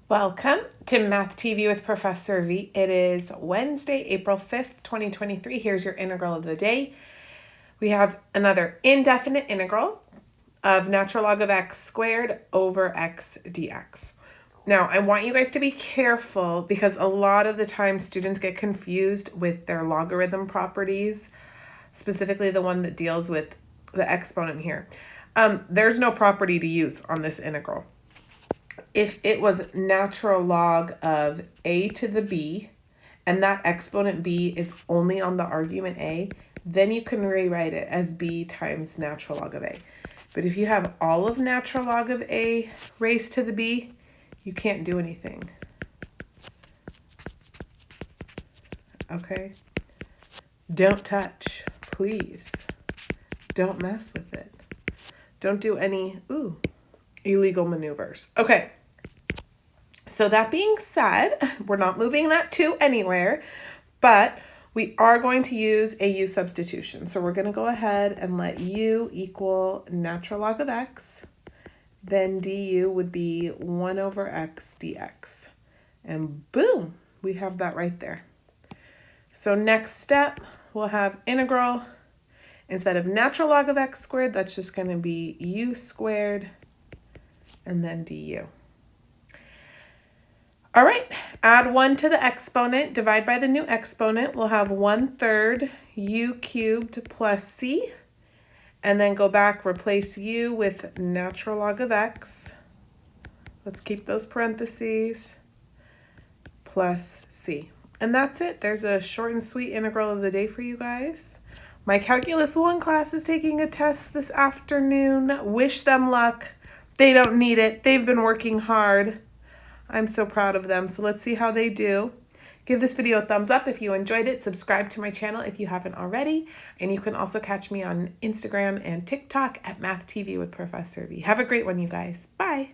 Welcome to Math TV with Professor V. It is Wednesday, April 5th, 2023. Here's your integral of the day. We have another indefinite integral of natural log of x squared over x dx. Now, I want you guys to be careful because a lot of the time students get confused with their logarithm properties, specifically the one that deals with the exponent here. There's no property to use on this integral. If it was natural log of a to the b, and that exponent b is only on the argument a, then you can rewrite it as b times natural log of a. But if you have all of natural log of a raised to the b, you can't do anything. Okay? Don't touch, please. Don't mess with it. Don't do any, illegal maneuvers. Okay. So that being said, we're not moving that 2 anywhere, but we are going to use a u substitution. So we're going to go ahead and let u equal natural log of x. Then du would be 1 over x dx. And boom, we have that right there. So next step, we'll have integral. Instead of natural log of x squared, that's just going to be u squared and then du. All right, add 1 to the exponent, divide by the new exponent. We'll have 1/3 u cubed plus c, and then go back, replace u with natural log of x. Let's keep those parentheses, plus c. And that's it. There's a short and sweet integral of the day for you guys. My Calculus 1 class is taking a test this afternoon. Wish them luck. They don't need it. They've been working hard. I'm so proud of them. So let's see how they do. Give this video a thumbs up if you enjoyed it. Subscribe to my channel if you haven't already. And you can also catch me on Instagram and TikTok at Math TV with Professor V. Have a great one, you guys. Bye.